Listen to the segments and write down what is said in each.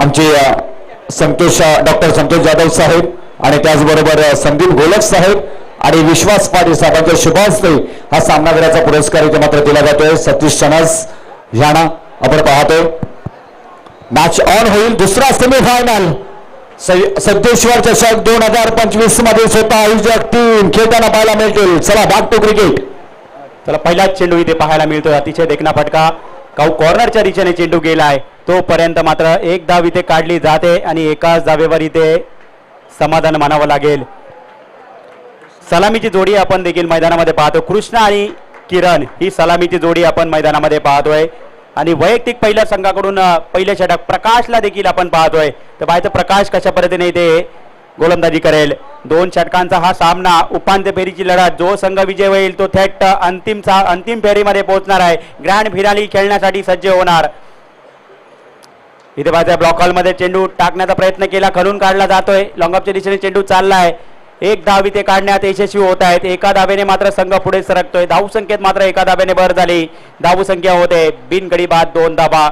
आमचे संतोष डॉक्टर संतोष जाधव साहेब आणि त्याचबरोबर संदीप गोलक साहेब आणि विश्वास पाटील साहेबांच्या शुभ हस्ते हा सामनावीराचा पुरस्कार इथे मात्र दिला जातोय। सतीश चनस ह्याना आपण पाहतोय मॅच ऑन होईल। दुसरा सेमीफायनल सिद्धेश्वर चषक 2025 मध्ये स्वतः आयोजक टीम खेळताना पाहायला मिळतील। चला बॅक टू क्रिकेट। चला पहिलाच चेंडू इथे पाहायला मिळतोय, अतिशय देखणा फटका कॉर्नरच्या दिशेने चेंडू गेलाय, तोपर्यंत मात्र एक धाव इथे काढली जाते आणि एकाच धावेवर इथे समाधान मानावं लागेल। सलामीची जोडी आपण देखील मैदानामध्ये पाहतो, कृष्णा आणि किरण ही सलामीची जोडी आपण मैदानामध्ये पाहतोय आणि वैयक्तिक पहिल्या संघाकडून पहिले षटक प्रकाशला देखील आपण पाहतोय। तर पाहायचं प्रकाश कशा पद्धतीने इथे गोलंदाजी करेल। 2 षटकांचा हा सामना, उपांत्य फेरीची लढत, जो संघ विजय होईल तो थेट अंतिम फेरीमध्ये पोहोचणार आहे, ग्रँड फिनाली खेळण्यासाठी सज्ज होणार। इथे पाहायचं ब्लॉक हॉलमध्ये चेंडू टाकण्याचा प्रयत्न केला, खालून काढला जातोय, लॉंगऑफच्या दिशेने चेंडू चाललाय, एक धाव इथे काढण्यात यशस्वी होत आहेत। एका धावेने मात्र संघ पुढे सरकतोय, धाव संख्येत मात्र एका धावेने भर झाली, धाव संख्या होते बिनगडी बाद 2 धावा।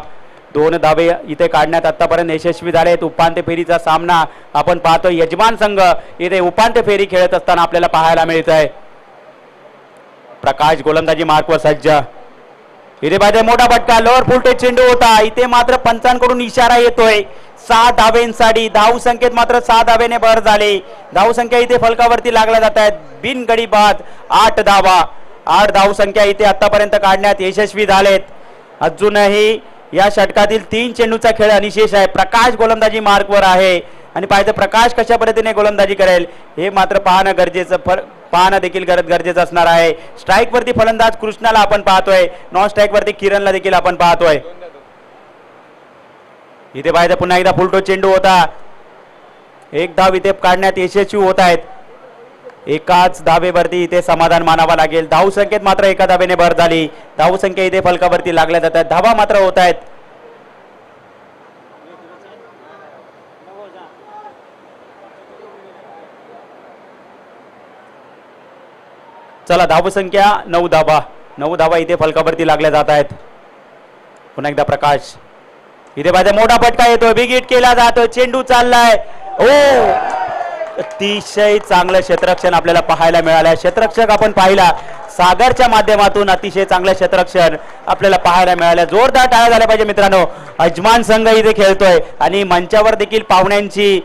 2 धावे इथे काढण्यात आतापर्यंत यशस्वी झालेत। उपांत्य फेरीचा सामना आपण पाहतोय, यजमान संघ इथे उपांत्य फेरी खेळत असताना आपल्याला पाहायला मिळत आहे। प्रकाश गोलंदाजी मार्कवर सज्ज, इथे पाहिजे मोठा फटका, लोअर फुलटेज चेंडू होता, इथे मात्र पंचांकडून इशारा येतोय 6 धावेंसाठी, धाव संख्येत मात्र 6 धावेने भर झाली, धाव संख्या इथे फलकावरती लागल्या जात आहेत, बिनगडी बाद 8 धावा। 8 धाव संख्या इथे आतापर्यंत काढण्यात यशस्वी झालेत। अजूनही या षटकातील 3 चेंडूचा खेळ अनिशेष आहे। प्रकाश गोलंदाजी मार्कवर आहे आणि पाहिजे प्रकाश कशा पद्धतीने गोलंदाजी करेल हे मात्र पाहणं देखील गरजेचं असणार आहे। स्ट्राईक वरती फलंदाज कृष्णाला आपण पाहतोय, नॉन स्ट्राईक वरती किरणला देखील आपण पाहतोय। इथे पाहिजे पुन्हा एकदा फुलटो चेंडू होता, एक धाव इथे काढण्यात यशस्वी होत आहेत, एकाच धावेवरती इथे समाधान मानावं लागेल। धाव संख्येत मात्र एका धावेने भर झाली, धाव संख्या इथे फलकावरती लागल्या जातात, धावा मात्र होत आहेत। चला धाव संख्या 9 धावा, 9 धावा इथे फलकावरती लागल्या जात आहेत। पुन्हा एकदा प्रकाश, इथे पाहिजे मोठा फटका येतोय, बिग हिट केला जातो, चेंडू चाललाय, ओ अतिशय चांगलं क्षेत्ररक्षण आपल्याला पाहायला मिळालं। क्षेत्ररक्षक आपण पाहिला सागरच्या माध्यमातून, अतिशय चांगलं क्षेत्ररक्षण आपल्याला पाहायला मिळालं। जोरदार टाळ्या झाल्या पाहिजे मित्रांनो। अजमान संघ इथे खेळतोय आणि मंचावर देखील पाहुण्यांची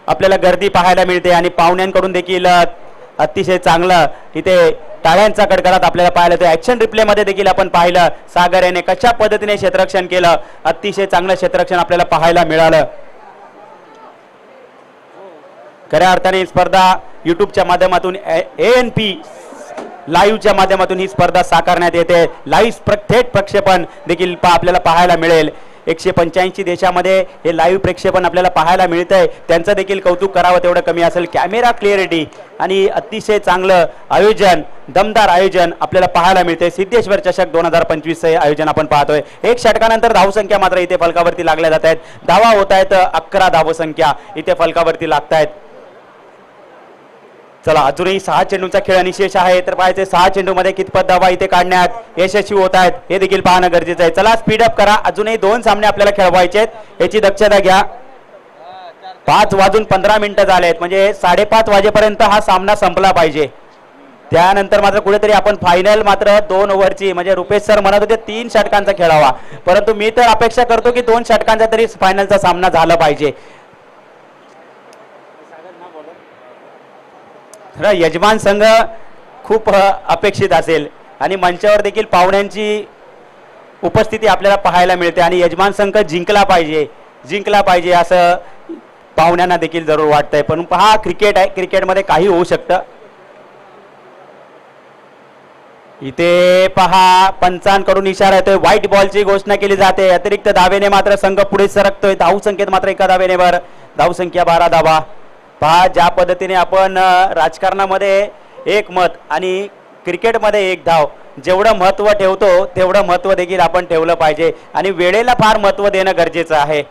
आपल्याला गर्दी पाहायला मिळते आणि पाहुण्यांकडून देखील अतिशय चांगलं इथे टाळ्यांचा कडकडाट आपल्याला पाहायला येतो। ऍक्शन रिप्ले मध्ये देखील आपण पाहिलं सागर याने कशा पद्धतीने क्षेत्ररक्षण केलं, अतिशय चांगलं क्षेत्ररक्षण आपल्याला पाहायला मिळालं। खऱ्या अर्थाने ही स्पर्धा युट्यूबच्या माध्यमातून ANP लाईव्हच्या माध्यमातून ही स्पर्धा साकारण्यात येते। लाईव्ह थेट प्रक्षेपण देखील आपल्याला पाहायला मिळेल। 185 देशामध्ये हे लाईव्ह प्रक्षेपण आपल्याला पाहायला मिळतंय, त्यांचं देखील कौतुक करावं तेवढं कमी असेल। कॅमेरा क्लिअरिटी आणि अतिशय चांगलं आयोजन, दमदार आयोजन आपल्याला पाहायला मिळते। सिद्धेश्वर चषक 2025 हे आयोजन आपण पाहतोय। एक षटकानंतर धाव संख्या मात्र इथे फलकावरती लागल्या जात आहेत, धावा होत आहेत 11 धाव संख्या इथे फलकावरती लागत आहेत। चला अजूनही 6 चेंडूंचा खेळ अनिशेष आहे, तर पाहायचे 6 चेंडूमध्ये कितपत धावा इथे काढण्यात यशस्वी होत आहेत हे देखील पाहणं गरजेचं आहे। चला स्पीडअप करा, अजूनही 2 सामने आपल्याला खेळवायचे आहेत, याची दक्षता घ्या। 5:15 झालेत, म्हणजे 5:30 वाजेपर्यंत हा सामना संपला पाहिजे। त्यानंतर मात्र कुठेतरी आपण फायनल मात्र 2 ओव्हरची, म्हणजे रुपेश सर म्हणत होते 3 षटकांचा खेळावा, परंतु मी तर अपेक्षा करतो की 2 षटकांचा तरी फायनलचा सामना झाला पाहिजे। यजमान संघ खूप अपेक्षित असेल आणि मंचावर देखील पाहुण्यांची उपस्थिती आपल्याला पाहायला मिळते आणि यजमान संघ जिंकला पाहिजे असं पाहुण्यांना देखील जरूर वाटतंय। पण हा क्रिकेट आहे, क्रिकेटमध्ये काही होऊ शकतं। इथे पहा पंचांकडून इशारा येतोय, व्हाईट बॉलची घोषणा केली जाते, अतिरिक्त धावेने मात्र संघ पुढे सरकतोय, धाव संख्येत मात्र एका धावेने भर, धाव संख्या 12 धावा। पहा ज्या पद्धतीने आपण राजकारणामध्ये 1 मत आणि क्रिकेटमध्ये 1 धाव जेवढं महत्त्व ठेवतो तेवढं महत्त्व देखील आपण ठेवलं पाहिजे आणि वेळेला फार महत्त्व देणं गरजेचं आहे।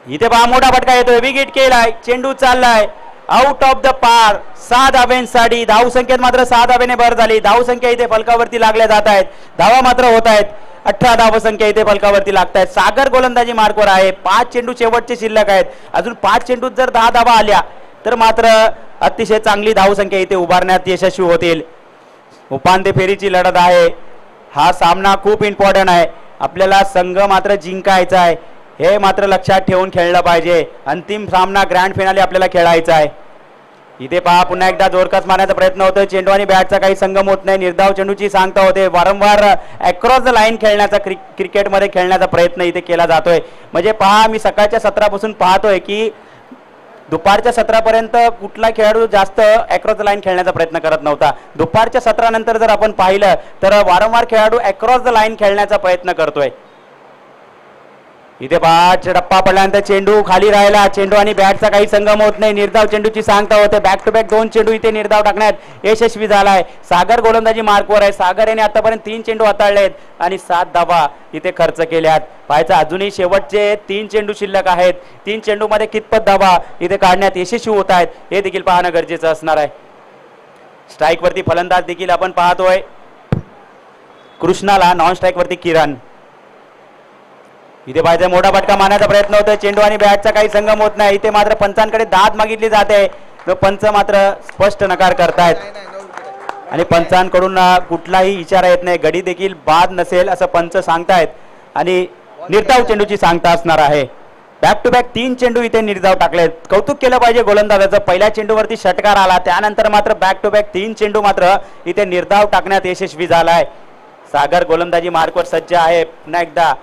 इथे पहा मोठा फटका येतोय, बिग हिट केलाय, चेंडू चाललाय, आउट ऑफ द पार 6 धाव्यांसाठी, धाव संख्येत मात्र 6 धावेने भर झाली, धाव संख्या इथे फलकावरती लागल्या जात आहेत, धावा मात्र होत आहेत। 18 धावसंख्या इथे फलकावरती लागत आहेत. सागर गोलंदाजी मार्कवर आहे. 5 चेंडू शेवटचे शिल्लक आहेत. अजून 5 चेंडूत जर 10 धावा आल्या तर मात्र अतिशय चांगली धावसंख्या इथे उभारण्यात यशस्वी होतील. उपांत्य फेरीची लढत आहे. हा सामना खूप इम्पॉर्टंट आहे. आपल्याला संघ मात्र जिंकायचा आहे, हे मात्र लक्षात ठेवून खेळलं पाहिजे. अंतिम सामना ग्रँड फिनाले आपल्याला खेळायचा आहे. इथे पहा पुन्हा एकदा जोरकस मारण्याचा प्रयत्न होतोय. चेंडू आणि बॅटचा काही संगम होत नाही. निर्धाव चेंडूची सांगता होते. वारंवार अक्रॉस द लाईन खेळण्याचा क्रिकेटमध्ये खेळण्याचा प्रयत्न इथे केला जातोय. म्हणजे पहा मी सकाळच्या सत्रापासून पाहतोय की दुपारच्या सत्रापर्यंत कुठला खेळाडू जास्त अक्रॉस द लाईन खेळण्याचा प्रयत्न करत नव्हता. दुपारच्या सत्रानंतर जर आपण पाहिलं तर वारंवार खेळाडू अक्रॉस द लाईन खेळण्याचा प्रयत्न करतोय. इथे पहा टप्पा पडल्यानंतर चेंडू खाली राहिला. चेंडू आणि बॅटचा काही संगम होत नाही. निर्धाव चेंडूची सांगता होते. बॅक टू बॅक 2 चेंडू इथे निर्धाव टाकण्यात यशस्वी झालाय. सागर गोलंदाजी मार्कवर आहे. सागर याने आतापर्यंत 3 चेंडू हाताळलेत आणि 7 धावा इथे खर्च केल्यात. पाहायचं अजूनही शेवटचे 3 चेंडू शिल्लक आहेत. 3 चेंडूमध्ये कितपत धावा इथे काढण्यात यशस्वी होत आहेत हे देखील पाहणं गरजेचं असणार आहे. स्ट्राईक वरती फलंदाज देखील आपण पाहतोय. कृष्णाला नॉन स्ट्राईक वरती किरण. इथे पाहिजे मोठा फटका मारण्याचा प्रयत्न होतोय. चेंडू आणि बॅटचा काही संगम होत नाही. इथे मात्र पंचांकडे दाद मागितली जाते. पंच मात्र स्पष्ट नकार करतायत आणि पंचांकडून कुठलाही इशारा येत नाही. गडी देखील बाद नसेल असं पंच सांगतायत आणि निर्धाव चेंडूची सांगता असणार आहे. बॅक टू बॅक 3 चेंडू इथे निर्धाव टाकलेत. कौतुक केलं पाहिजे गोलंदाजाचं. पहिल्या चेंडूवरती षटकार आला, त्यानंतर मात्र बॅक टू बॅक 3 चेंडू मात्र इथे निर्धाव टाकण्यात यशस्वी झालाय. सागर गोलंदाजी मार्कवर सज्ज आहे. पुन्हा एकदा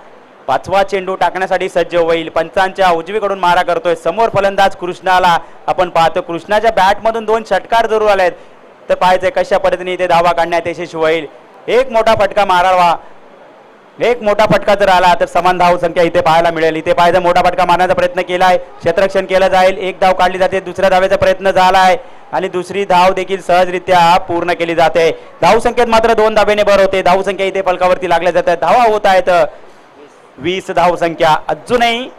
5वा चेंडू टाकण्यासाठी सज्ज होईल. पंचांच्या उजवीकडून मारा करतोय. समोर फलंदाज कृष्णाला आपण पाहतो. कृष्णाच्या बॅटमधून 2 षटकार जरूर आलेत. तर पाहायचंय कशा पद्धतीने इथे धावा काढण्यात यशस्वी होईल. एक मोठा फटका मारावा. एक मोठा फटका जर आला तर समान धाव संख्या इथे पाहायला मिळेल. इथे पाहायचं मोठा फटका मारण्याचा प्रयत्न केलाय. क्षेत्ररक्षण केलं जाईल. 1 धाव काढली जाते. दुसऱ्या धावेचा प्रयत्न झालाय आणि दुसरी धाव देखील सहजरित्या पूर्ण केली जाते. धाव संख्येत मात्र 2 धावेने भर होते. धाव संख्या इथे फलकावरती लागल्या जातात. धावा होत आहेत 20 धाव संख्या. अजूनही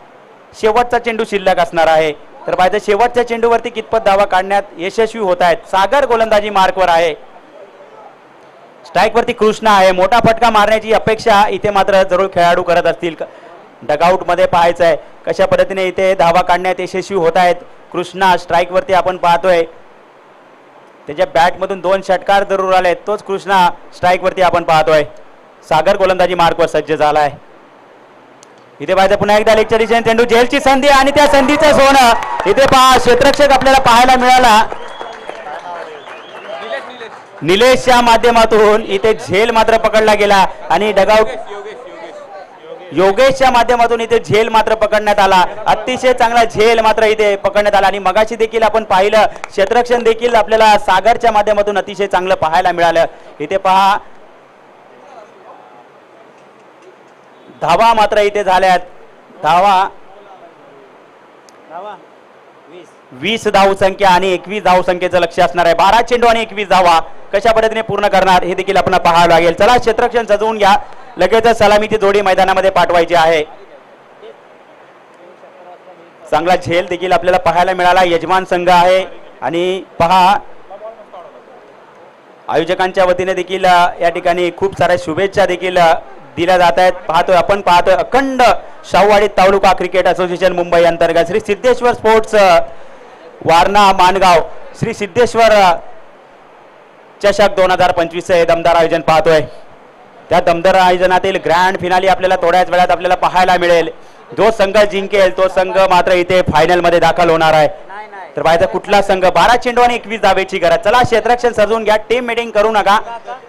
शेवटचा चेंडू शिल्लक असणार आहे. तर पाहिजे शेवटच्या चेंडूवरती कितपत धावा काढण्यात यशस्वी होत आहेत. सागर गोलंदाजी मार्कवर आहे. स्ट्राईक वरती कृष्ण आहे. मोठा फटका मारण्याची अपेक्षा इथे मात्र जरूर खेळाडू करत असतील. डगआउट मध्ये पाहायचं आहे कशा पद्धतीने इथे धावा काढण्यात यशस्वी होत आहेत. कृष्णा स्ट्राईक वरती आपण पाहतोय. त्याच्या बॅटमधून 2 षटकार जरूर आले. तोच कृष्णा स्ट्राईक वरती आपण पाहतोय. सागर गोलंदाजी मार्कवर सज्ज झालाय. इथे पाहायचं पुन्हा एकदा लेगच्या दिशेने चेंडू. झेलची संधी आणि त्या संधीचं सोनं. इथे पहा क्षेत्ररक्षक आपल्याला पाहायला मिळाला. निलेशच्या माध्यमातून इथे झेल मात्र पकडला गेला आणि डगआउट योगेशच्या माध्यमातून इथे झेल मात्र पकडण्यात आला. अतिशय चांगला झेल मात्र इथे पकडण्यात आला आणि मगाशी देखील आपण पाहिलं क्षेत्ररक्षण देखील आपल्याला सागरच्या माध्यमातून अतिशय चांगलं पाहायला मिळालं. इथे पहा धावा मात्र इथे झाल्यात. धावा 20 धाव संख्या आणि 21 धाव संख्येचं लक्ष असणार आहे. 12 चेंडू आणि 21 धावा कशा पद्धतीने पूर्ण करणार हे देखील आपण पाहावं लागेल. चला क्षेत्ररक्षण सजवून घ्या. लगेच सलामीची जोडी मैदानामध्ये पाठवायची आहे. चांगला झेल देखील आपल्याला पाहायला मिळाला. यजमान संघ आहे आणि पहा आयोजकांच्या वतीने देखील या ठिकाणी खूप साऱ्या शुभेच्छा देखील दिल्या जात आहेत. आपण पाहतोय अखंड शाहूवाडी तालुका क्रिकेट असोसिएशन मुंबई अंतर्गत श्री सिद्धेश्वर स्पोर्ट्स वारणा माणगाव श्री सिद्धेश्वर चषक 2025 हे दमदार आयोजन पाहतोय. त्या दमदार आयोजनातील ग्रँड फिनाली आपल्याला थोड्याच वेळात आपल्याला पाहायला मिळेल. जो संघ जिंकेल तो संघ मात्र इथे फायनल मध्ये दाखल होणार आहे. तर पाहायचा कुठला संघ. 12 चेंडू आणि 21 धावेची गरज. चला क्षेत्ररक्षण सजवून घ्या. टीम मीटिंग करू नका.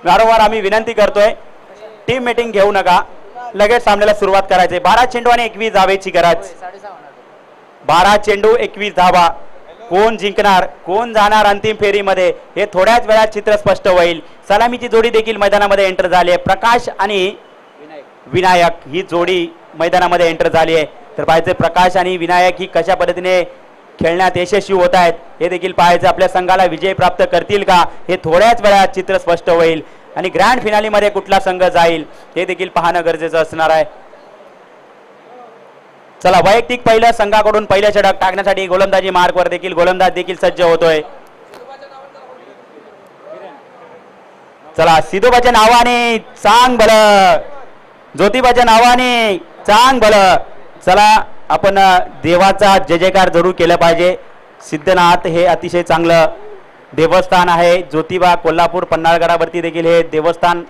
वारंवार आम्ही विनंती करतोय टीम मीटिंग घेऊ नका. लगेच सामन्याला सुरुवात करायची. 12 चेंडू आणि 21 धावेची गरज. 12 चेंडू 21 धावा. कोण जिंकणार कोण जाणार अंतिम फेरीमध्ये हे थोड्याच वेळात चित्र स्पष्ट होईल. सलामीची जोडी देखील मैदानामध्ये एंटर झाली आहे. प्रकाश आणि विनायक ही जोडी मैदानामध्ये एंटर झाली आहे. तर पाहायचे प्रकाश आणि विनायक ही कशा पद्धतीने खेळण्यात यशस्वी होत आहेत हे देखील पाहायचं. आपल्या संघाला विजय प्राप्त करतील का हे थोड्याच वेळात चित्र स्पष्ट होईल आणि ग्रँड फिनालीमध्ये कुठला संघ जाईल हे देखील पाहणं गरजेचं असणार आहे. चला वैयक्तिक पहिल्या संघाकडून पहिल्या षटक टाकण्यासाठी गोलंदाजी मार्कवर देखील गोलंदाज देखील सज्ज होतोय. चला सिद्धोबाच्या नावाने सांग भलं. ज्योतिबाच्या नावाने चांग भल. चला आपण देवाचा जय जयकार जरूर केलं पाहिजे. सिद्धनाथ हे अतिशय चांगलं देवस्थान आहे. ज्योतिबा कोल्हापूर पन्हाळगडावरती देखील हे देवस्थान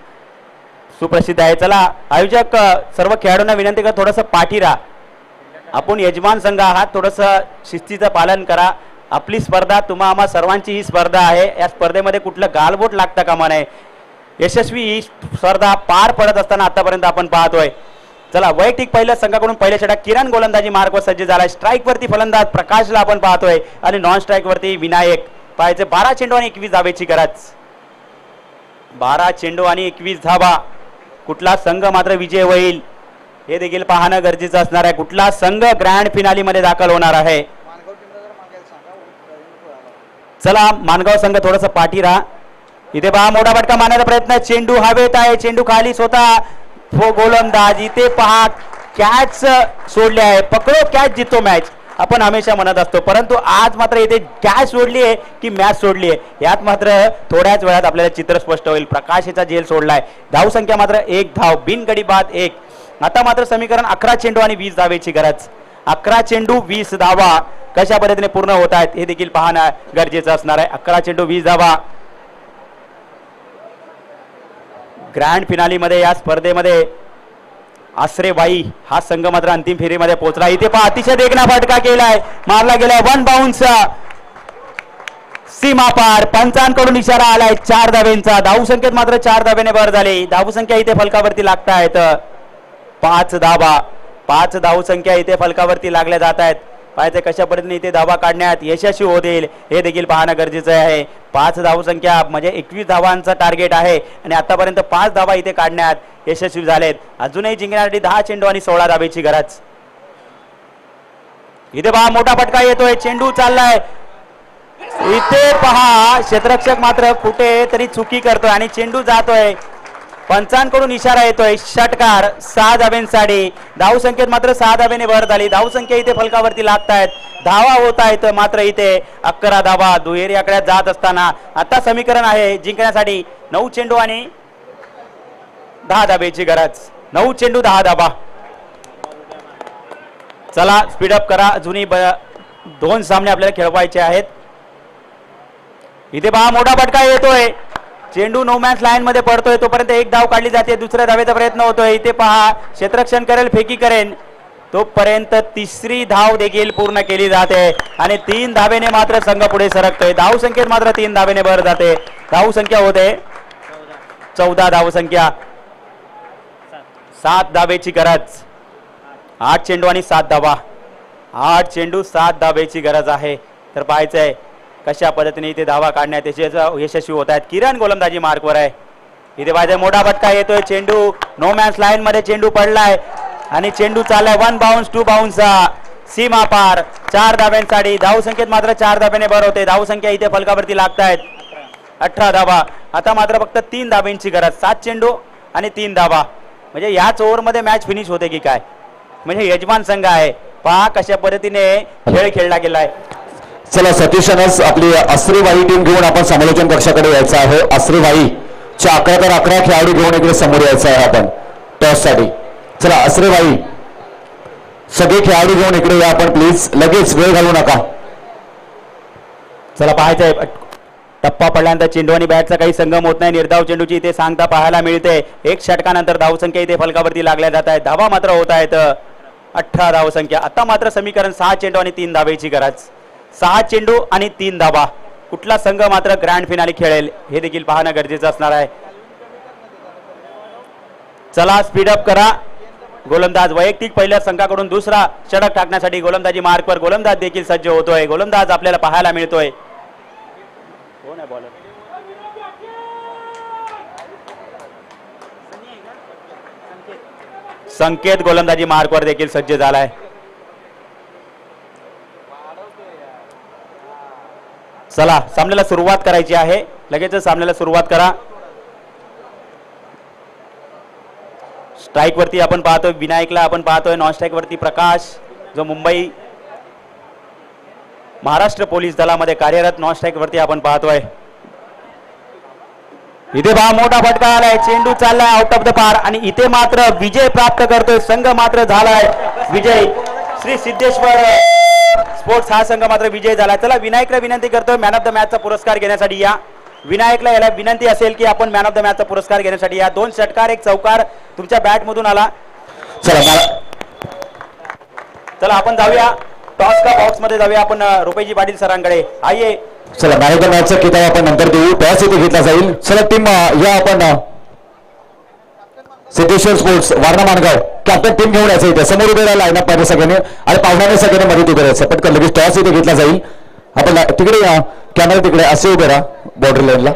सुप्रसिद्ध आहे. चला आयोजक सर्व खेळाडूंना विनंती करा थोडंसं पाठी राहा. आपण यजमान संघ आहात, थोडंसं शिस्तीचं पालन करा. आपली स्पर्धा तुम्हा आम्हा सर्वांची ही स्पर्धा आहे. या स्पर्धेमध्ये कुठलं गालबोट लागतं कामा नये. यशस्वी ही स्पर्धा पार पडत असताना आतापर्यंत आपण पाहतोय. चला वैयक्तिक पहिल्या संघाकडून पहिल्या षटक किरण गोलंदाजी मार्कवर सज्ज झाला. स्ट्राईक वरती फलंदाज प्रकाशला आपण पाहतोय आणि नॉन स्ट्राईक वरती विनायक. पाहायचे 12 चेंडू आणि 21 धावेची गरज. 12 चेंडू आणि 21 धावा. कुठला संघ मात्र विजय होईल हे देखील पाहणं गरजेचं असणार आहे. कुठला संघ ग्रँड फिनाली मध्ये दाखल होणार आहे. चला मानगाव संघ थोडंसं पाठी राहा. इथे पहा मोठा फटका मारण्याचा प्रयत्न. चेंडू हवेत आहे. चेंडू खाली स्वतः गोलंदाज. इथे पहा कॅच सोडले आहे. पकडो कॅच जितो मॅच आपण हमेशा म्हणत असतो, परंतु आज मात्र इथे कॅच सोडली आहे की मॅच सोडली आहे यात मात्र थोड्याच वेळात आपल्याला चित्र स्पष्ट होईल. प्रकाशचा झेल सोडलाय. धावसंख्या मात्र 1 धाव. बिनगडी बाद 1. आता मात्र समीकरण 11 चेंडू आणि 20 धावेची गरज. 11 चेंडू 20 धावा कशा पद्धतीने पूर्ण होत आहेत हे देखील पाहणं गरजेचं असणार आहे. 11 चेंडू 20 धावा. ग्रँड फिनाली मध्ये या स्पर्धेमध्ये आसरेबाई हा संघ मात्र अंतिम फेरीमध्ये पोहोचला. इथे पहा अतिशय देखणा फटका केलाय. मारला गेलाय. 1 बाउन्स. सीमा पार. पंचांकडून इशारा आलाय 4 धावेंचा. धावसंख्येत मात्र 4 धावेने भर झाली. धावसंख्या इथे फलकावरती लागतायत 5 धावा. 5 धावसंख्या इथे फलकावरती लागल्या जात आहेत. पाहायचे कशा पद्धतीने इथे धावा काढण्यात यशस्वी होतील हे देखील पाहणं गरजेचं आहे. 5 धावसंख्या म्हणजे 21 धावांचं टार्गेट आहे आणि आतापर्यंत 5 धावा इथे काढण्यात यशस्वी झालेत. अजूनही जिंकण्यासाठी 10 चेंडू आणि 16 धावेची गरज. इथे पहा मोठा फटका येतोय. चेंडू चाललाय. इथे पहा क्षेत्ररक्षक मात्र कुठे तरी चुकी करतोय आणि चेंडू जातोय. पंचांकडून इशारा येतोय. षटकार 6 धावेंसाठी. धावसंख्येत मात्र 6 धावेने भर झाली. धावसंख्या इथे फलकावरती लागतायत. धावा होत आहेत मात्र इथे 11 धावा. दुहेरी आकड्यात जात असताना आता समीकरण आहे जिंकण्यासाठी 9 चेंडू आणि 10 धावेची गरज. 9 चेंडू 10 धावा. चला स्पीडअप करा. अजूनही 2 सामने आपल्याला खेळवायचे आहेत. इथे पहा मोठा फटका येतोय. चेंडू नो मॅच लाईन मध्ये पडतोय. तोपर्यंत 1 धाव काढली जाते. दुसऱ्या धावेचा प्रयत्न होतोय. इथे पहा क्षेत्ररक्षण करेल फेकी करेन तोपर्यंत 3री धाव देखील पूर्ण केली जाते आणि 3 धावेने मात्र संघ पुढे सरकतोय. धावसंख्येत मात्र 3 धावेने भर जाते. धावसंख्या होते 14 धावसंख्या. 7 धावेची गरज. 8 चेंडू आणि 7 धावा. 8 चेंडू 7 धावेची गरज आहे. तर पाहायचंय कशा पद्धतीने इथे धावा काढण्यात यशस्वी होत आहेत. किरण गोलंदाजी मार्कवर आहे. इथे पाहिजे मोठा फटका येतोय. चेंडू नो मॅच लाईन मध्ये चेंडू पडलाय आणि चेंडू चाललाय. 1 बाउन्स 2 बाउन्स. सीमा पार 4 धाव्यांसाठी. धावसंख्येत मात्र 4 धावेने भर होते. धावसंख्या इथे फलकावरती लागतायत 18 धावा. आता मात्र फक्त 3 धावेंची गरज. 7 चेंडू आणि 3 धावा म्हणजे याच ओव्हरमध्ये मॅच फिनिश होते की काय. म्हणजे यजमान संघ आहे. पहा कशा पद्धतीने खेळ खेळला गेलाय. चला सतीशनच आपली आसरेबाई टीम घेऊन आपण समालोचन कक्षाकडे यायचं आहे. आसरेबाईच्या 11 खेळाडू घेऊन इकडे समोर यायचं आहे आपण टॉस साठी. चला आसरेबाई सगळे खेळाडू घेऊन इकडे या आपण प्लीज. लगेच वेळ घालू नका. चला पाहायचंय टप्पा पडल्यानंतर चेंडू आणि बॅटचा काही संगम होत नाही. निर्धाव चेंडूची इथे सांगता पाहायला मिळते. 1 षटकानंतर धावसंख्या इथे फलकावरती लागल्या जात आहेत. धावा मात्र होत आहेत 18 धावसंख्या. आता मात्र समीकरण 6 चेंडू आणि 3 धावेची गरज. 6 चेंडू आणि 3 धावा. कुठला संघ मात्र ग्रँड फिनाली खेळेल हे देखील पाहणं गरजेचं असणार आहे. चला स्पीडअप करा. गोलंदाज वैयक्तिक पहिल्या संघाकडून दुसरा षटक टाकण्यासाठी गोलंदाजी मार्कवर गोलंदाज देखील सज्ज होतोय. गोलंदाज आपल्याला पाहायला मिळतोय. कोण आहे बॉलर? संकेत गोलंदाजी मार्कवर देखील सज्ज झालाय. चला सामन्याला सुरुवात करायची आहे. लगेचच सामन्याला सुरुवात करा. स्ट्राईक वरती आपण पाहतोय विनायकला. आपण पाहतोय नॉन स्ट्राईक वरती प्रकाश जो मुंबई महाराष्ट्र पोलीस दलामध्ये कार्यरत नॉन स्ट्राईक वरती आपण पाहतोय. इथे पहा मोठा फटका आलाय, चेंडू चाललाय आउट ऑफ द पार आणि इथे मात्र विजय प्राप्त करतोय संघ मात्र झालाय विजय. श्री सिद्धेश्वर स्पोर्ट्स हा संघ मात्र विजय झाला. चला विनायकला विनंती करतोय मॅन ऑफ द मॅचचा पुरस्कार घेण्यासाठी या. विनायकला याला विनंती असेल की आपण मॅन ऑफ द मॅचचा पुरस्कार घेण्यासाठी या. 2 षटकार 1 चौकार तुमच्या बॅट मधून आला. चला आपण जाऊया टॉस का बॉक्स मध्ये जाऊया आपण रुपेजी पाटील सरांकडे. आइये चला मॅन ऑफ द मॅचचा किताब आपण नंतर देऊ. टॉस इथे घेतला जाईल. चला टीम या आपण Siddheshwar sports Warna Mangaon captain team घेऊन यायचं इथे समोर उभे राहिला लाईनअप मध्ये सगळ्यांनी आणि पाहुण्याने सगळ्यांनी मध्ये उभे राहायचं. पटकन लगेच टॉस इथे घेतला जाईल. आपण तिकडे या कॅमेरा तिकडे असे उभे राहा बॉर्डर लाईनला.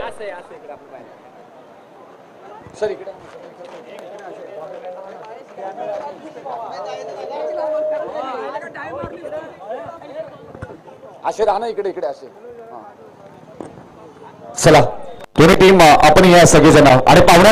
असे राहणं इकडे इकडे असे. चला दोन्ही टीम आपण या सगळेजण आणि पाहुण्यांना